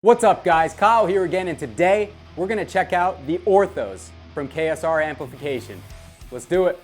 What's up guys, Kyle here again, and today we're going to check out the Orthos from KSR Amplification. Let's do it.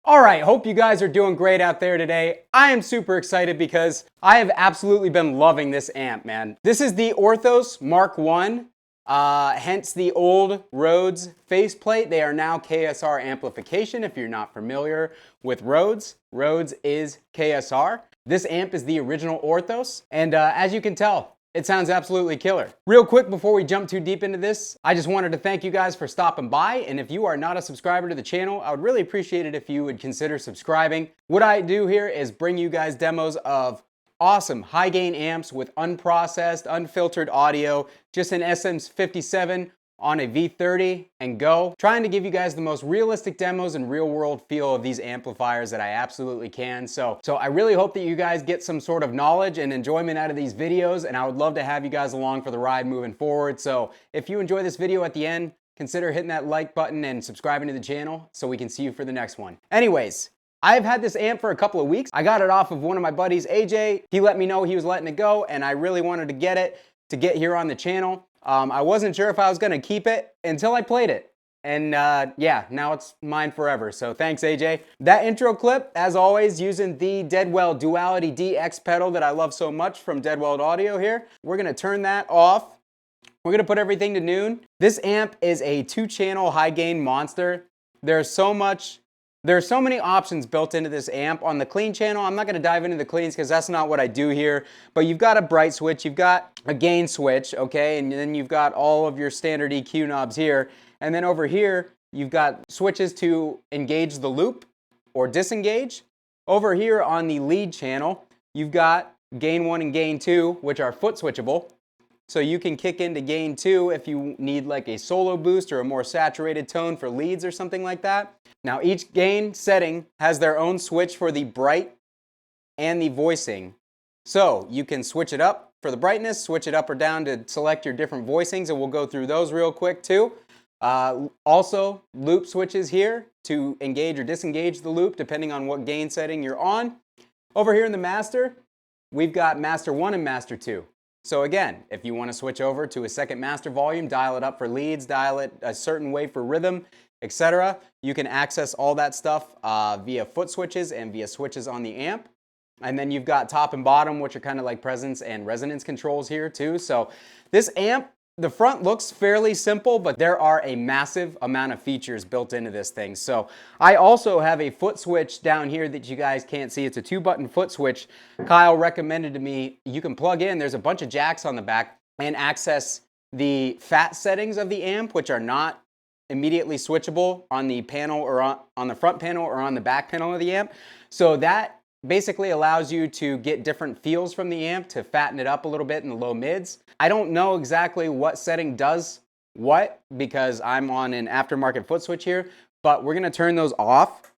Alright, hope you guys are doing great out there today. I am super excited because I have absolutely been loving this amp, man. This is the Orthos Mark 1, hence the old Rhodes faceplate. They are now KSR amplification. If you're not familiar with Rhodes, Rhodes is KSR. This amp is the original Orthos, and as you can tell, it sounds absolutely killer. Real quick before we jump too deep into this, I just wanted to thank you guys for stopping by, and if you are not a subscriber to the channel, I would really appreciate it if you would consider subscribing. What I do here is bring you guys demos of awesome high gain amps with unprocessed, unfiltered audio, just an SM57 on a V30 and go. Trying to give you guys the most realistic demos and real world feel of these amplifiers that I absolutely can. So I really hope that you guys get some sort of knowledge and enjoyment out of these videos, and I would love to have you guys along for the ride moving forward. So if you enjoy this video at the end, consider hitting that like button and subscribing to the channel so we can see you for the next one. Anyways, I've had this amp for a couple of weeks. I got it off of one of my buddies, AJ. He let me know he was letting it go, and I really wanted to get it to get here on the channel. I wasn't sure if I was gonna keep it until I played it. And yeah, now it's mine forever. So thanks, AJ. That intro clip, as always, using the Deadweald Duality DX pedal that I love so much from Deadweald Audio here. We're gonna turn that off. We're gonna put everything to noon. This amp is a 2-channel high gain monster. There's so many options built into this amp. On the clean channel, I'm not gonna dive into the cleans because that's not what I do here, but you've got a bright switch, you've got a gain switch, okay, and then you've got all of your standard EQ knobs here, and then over here, you've got switches to engage the loop or disengage. Over here on the lead channel, you've got gain 1 and gain 2, which are foot switchable. So you can kick into gain 2 if you need like a solo boost or a more saturated tone for leads or something like that. Now each gain setting has their own switch for the bright and the voicing. So you can switch it up for the brightness, switch it up or down to select your different voicings, and we'll go through those real quick too. Also, loop switches here to engage or disengage the loop depending on what gain setting you're on. Over here in the master, we've got master 1 and master 2. So again, if you want to switch over to a second master volume, dial it up for leads, dial it a certain way for rhythm, etc., you can access all that stuff via foot switches and via switches on the amp. And then you've got top and bottom, which are kind of like presence and resonance controls here too. So this amp, the front looks fairly simple, but there are a massive amount of features built into this thing. So I also have a foot switch down here that you guys can't see. It's a 2-button foot switch. Kyle recommended to me, you can plug in, there's a bunch of jacks on the back, and access the fat settings of the amp, which are not immediately switchable on the panel or on the front panel or on the back panel of the amp. So that basically allows you to get different feels from the amp to fatten it up a little bit in the low mids. I don't know exactly what setting does what because I'm on an aftermarket foot switch here, but we're gonna turn those off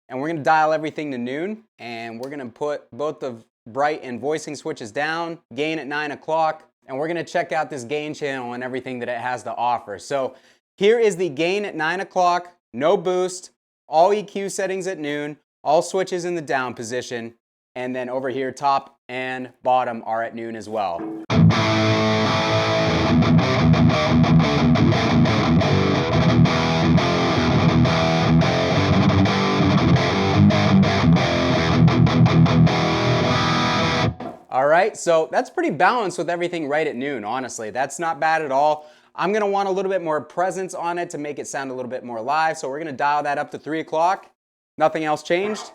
and we're gonna dial everything to noon, and we're gonna put both the bright and voicing switches down, gain at 9 o'clock, and we're gonna check out this gain channel and everything that it has to offer. So here is the gain at 9 o'clock, no boost, all EQ settings at noon, all switches in the down position. And then over here, top and bottom are at noon as well. All right, so that's pretty balanced with everything right at noon, honestly. That's not bad at all. I'm gonna want a little bit more presence on it to make it sound a little bit more live, so we're gonna dial that up to 3 o'clock. Nothing else changed.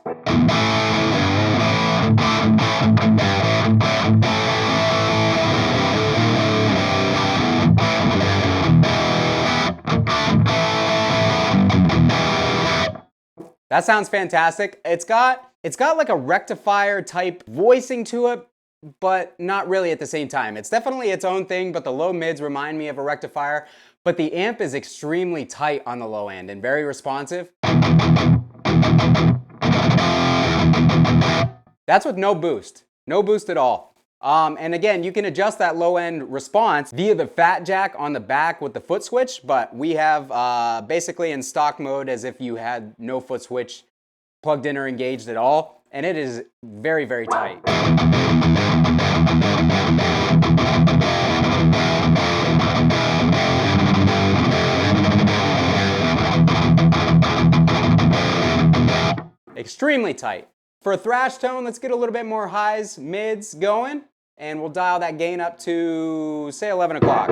That sounds fantastic. It's got like a rectifier type voicing to it, but not really at the same time. It's definitely its own thing, but the low mids remind me of a rectifier. But the amp is extremely tight on the low end and very responsive. That's with no boost at all. And again, you can adjust that low end response via the fat jack on the back with the foot switch, but we have basically in stock mode as if you had no foot switch plugged in or engaged at all, and it is very, very tight. Extremely tight. For a thrash tone, let's get a little bit more highs, mids going, and we'll dial that gain up to, say, 11 o'clock.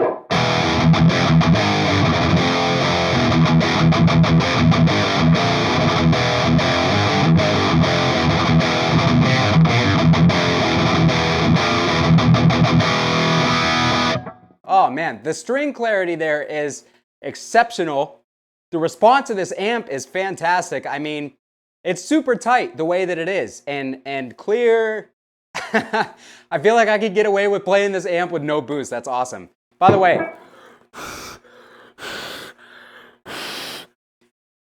Oh man, the string clarity there is exceptional. The response to this amp is fantastic. I mean, it's super tight the way that it is, and clear. I feel like I could get away with playing this amp with no boost. That's awesome. By the way,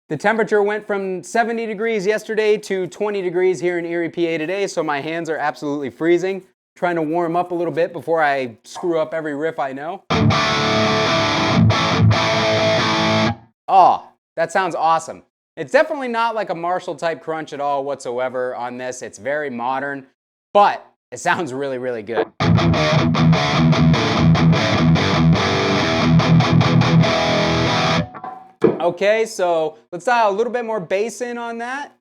the temperature went from 70 degrees yesterday to 20 degrees here in Erie, PA today, so my hands are absolutely freezing. Trying to warm up a little bit before I screw up every riff I know. Oh, that sounds awesome. It's definitely not like a Marshall type crunch at all whatsoever on this. It's very modern, but it sounds really, really good. Okay, so let's dial a little bit more bass in on that.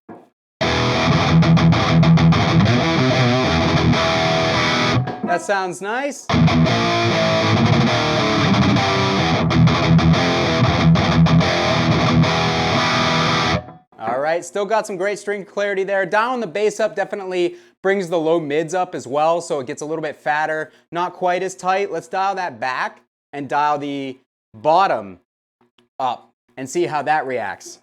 That sounds nice. All right, still got some great string clarity there. Dialing the bass up definitely brings the low mids up as well, so it gets a little bit fatter, not quite as tight. Let's dial that back and dial the bottom up and see how that reacts.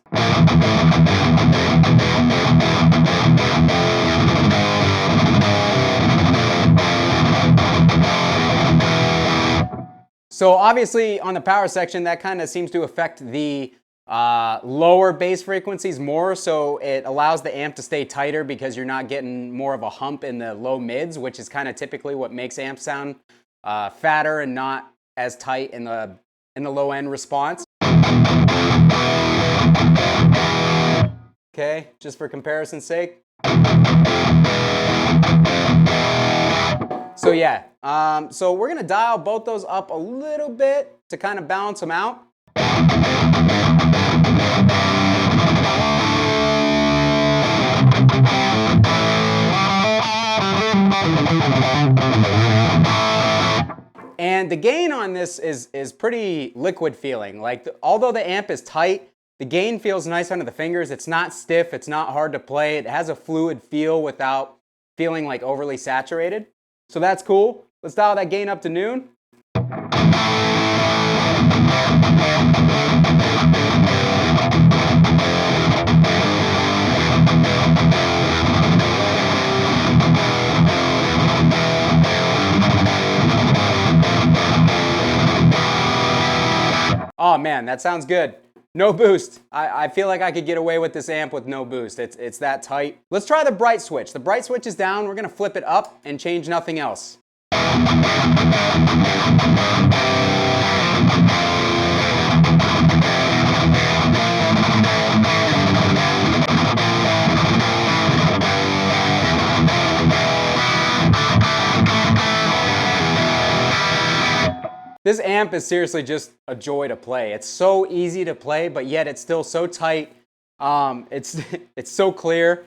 So obviously on the power section, that kind of seems to affect the lower bass frequencies more, so it allows the amp to stay tighter because you're not getting more of a hump in the low mids, which is kind of typically what makes amps sound fatter and not as tight in the low end response. Okay, just for comparison's sake. So yeah, so we're gonna dial both those up a little bit to kind of balance them out. And the gain on this is pretty liquid feeling. Like, although the amp is tight, the gain feels nice under the fingers. It's not stiff, it's not hard to play. It has a fluid feel without feeling like overly saturated. So that's cool. Let's dial that gain up to noon. Oh man, that sounds good. No boost. I feel like I could get away with this amp with no boost. It's that tight. Let's try the bright switch. The bright switch is down. We're gonna flip it up and change nothing else. This amp is seriously just a joy to play. It's so easy to play, but yet it's still so tight. It's so clear.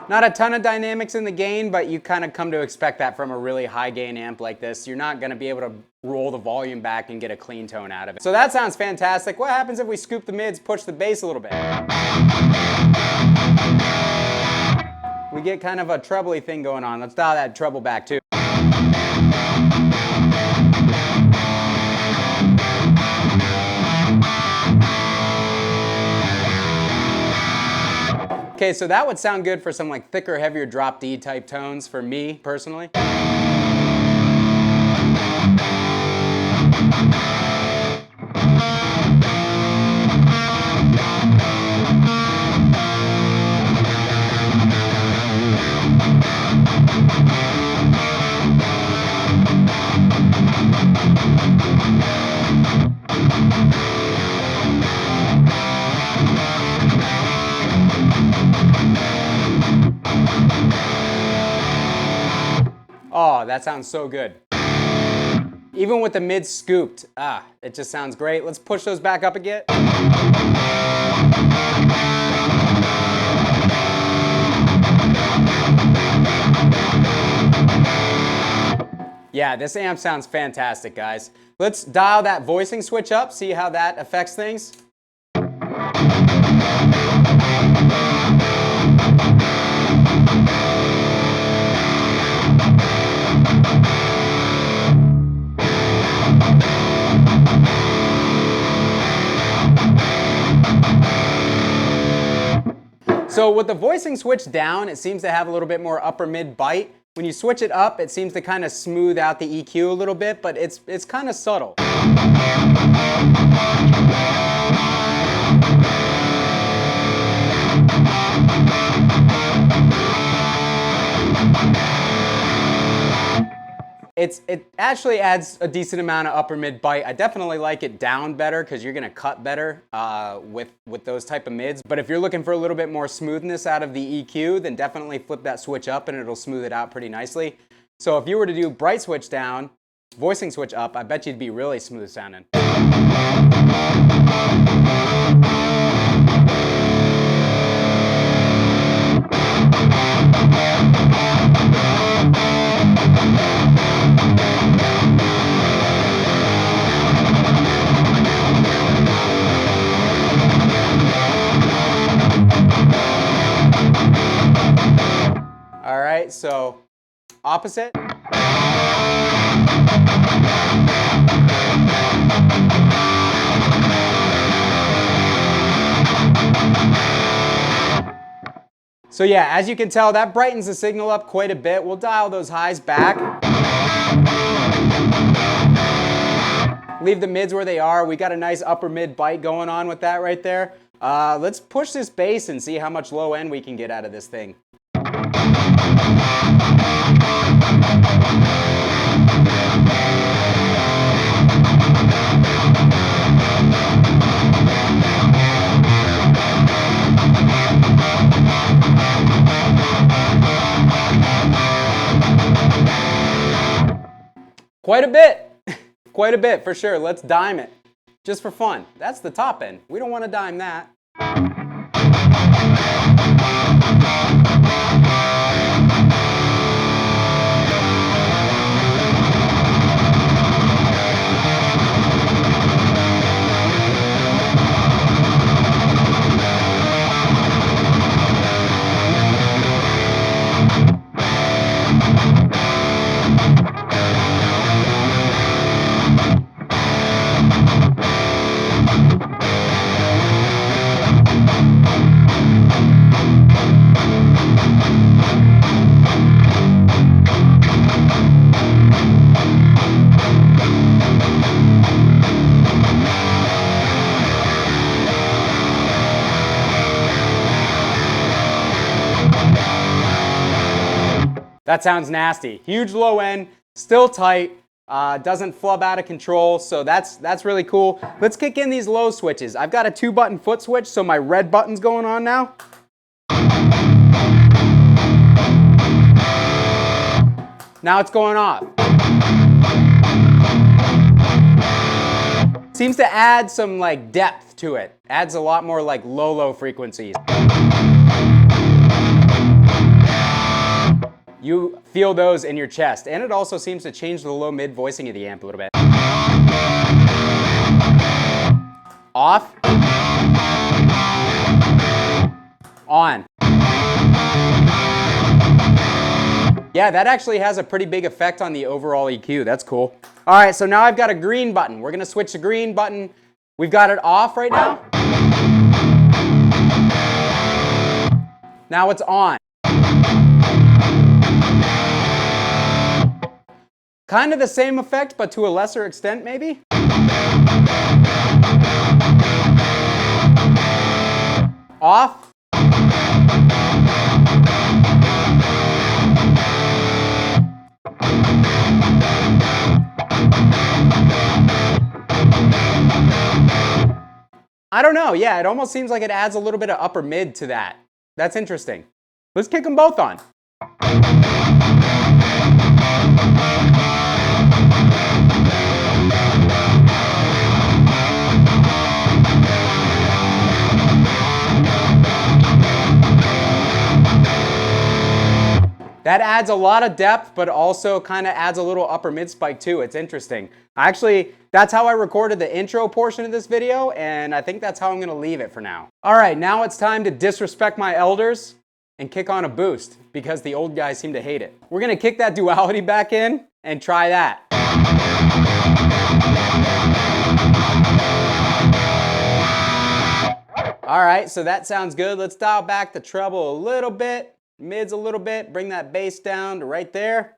Not a ton of dynamics in the gain, but you kind of come to expect that from a really high gain amp like this. You're not going to be able to roll the volume back and get a clean tone out of it. So that sounds fantastic. What happens if we scoop the mids, push the bass a little bit? We get kind of a trebly thing going on. Let's dial that treble back too. Okay, so that would sound good for some like thicker, heavier drop D type tones for me personally. Oh, that sounds so good. Even with the mids scooped, it just sounds great. Let's push those back up again. Yeah, this amp sounds fantastic, guys. Let's dial that voicing switch up, see how that affects things. So with the voicing switch down, it seems to have a little bit more upper mid bite. When you switch it up, it seems to kind of smooth out the EQ a little bit, but it's kind of subtle. It actually adds a decent amount of upper mid bite. I definitely like it down better because you're gonna cut better with those type of mids. But if you're looking for a little bit more smoothness out of the EQ, then definitely flip that switch up and it'll smooth it out pretty nicely. So if you were to do bright switch down, voicing switch up, I bet you'd be really smooth sounding. All right, so opposite. So yeah, as you can tell, that brightens the signal up quite a bit. We'll dial those highs back. Leave the mids where they are. We got a nice upper mid bite going on with that right there. Let's push this bass and see how much low end we can get out of this thing. Quite a bit. Quite a bit for sure. Let's dime it. Just for fun. That's the top end. We don't want to dime that. That sounds nasty. Huge low end, still tight. Doesn't flub out of control, so that's really cool. Let's kick in these low switches. I've got a 2-button foot switch, so my red button's going on now. Now it's going off. Seems to add some like depth to it. Adds a lot more like low frequencies. You feel those in your chest, and it also seems to change the low-mid voicing of the amp a little bit. Off. On. Yeah, that actually has a pretty big effect on the overall EQ. That's cool. All right, so now I've got a green button. We're gonna switch the green button. We've got it off right now. Now it's on. Kind of the same effect, but to a lesser extent, maybe. Off. I don't know, yeah, it almost seems like it adds a little bit of upper mid to that. That's interesting. Let's kick them both on. That adds a lot of depth, but also kind of adds a little upper mid spike too. It's interesting. Actually, that's how I recorded the intro portion of this video, and I think that's how I'm gonna leave it for now. All right, now it's time to disrespect my elders and kick on a boost, because the old guys seem to hate it. We're gonna kick that duality back in and try that. All right, so that sounds good. Let's dial back the treble a little bit. Mids a little bit, bring that bass down to right there.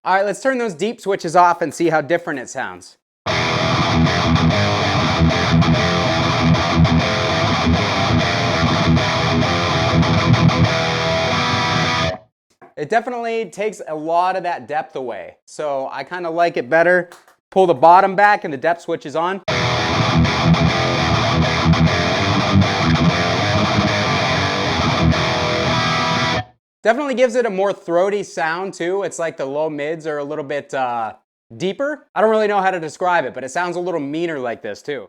All right, let's turn those deep switches off and see how different it sounds. It definitely takes a lot of that depth away, so I kind of like it better. Pull the bottom back and the depth switch is on. Definitely gives it a more throaty sound too. It's like the low mids are a little bit deeper. I don't really know how to describe it, but it sounds a little meaner like this too.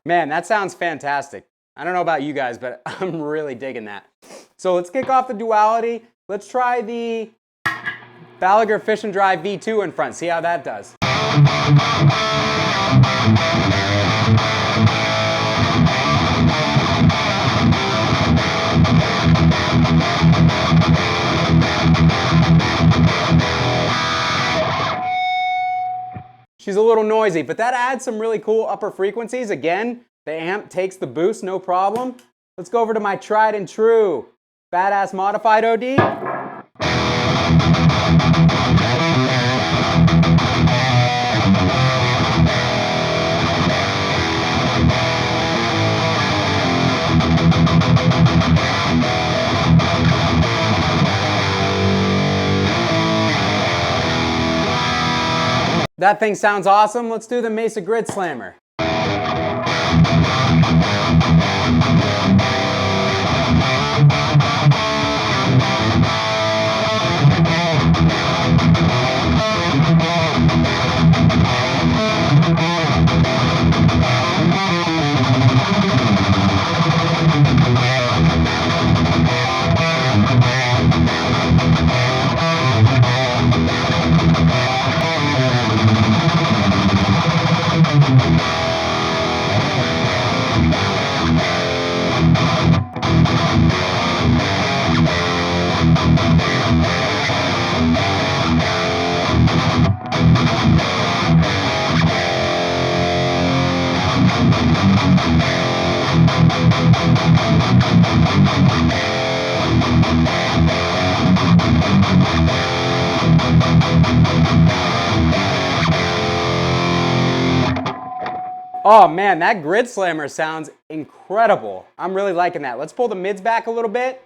Man, that sounds fantastic. I don't know about you guys, but I'm really digging that. So let's kick off the duality. Let's try the Gallagher Fish and Drive V2 in front, see how that does. She's a little noisy, but that adds some really cool upper frequencies. Again, the amp takes the boost, no problem. Let's go over to my tried and true badass modified OD. That thing sounds awesome. Let's do the Mesa Grid Slammer. Oh man, that grid slammer sounds incredible. I'm really liking that. Let's pull the mids back a little bit.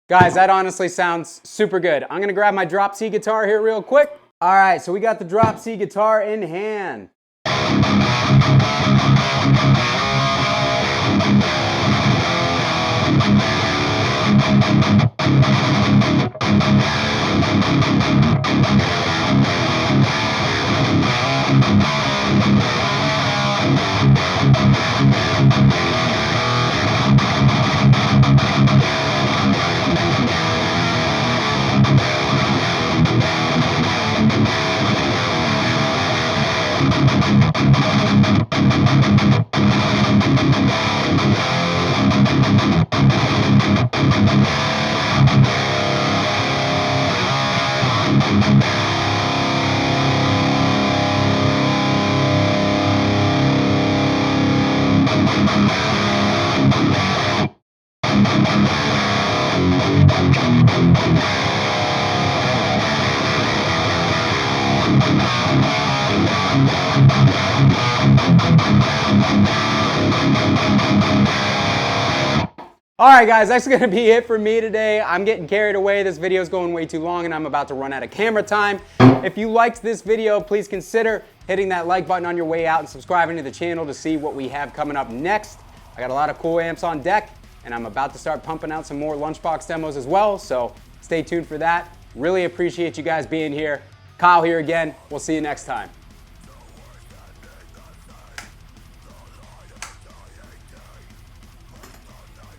Guys, that honestly sounds super good. I'm gonna grab my drop C guitar here real quick. All right, so we got the drop C guitar in hand. Alright guys, that's going to be it for me today. I'm getting carried away. This video is going way too long and I'm about to run out of camera time. If you liked this video, please consider hitting that like button on your way out and subscribing to the channel to see what we have coming up next. I got a lot of cool amps on deck and I'm about to start pumping out some more lunchbox demos as well, so stay tuned for that. Really appreciate you guys being here. Kyle here again. We'll see you next time.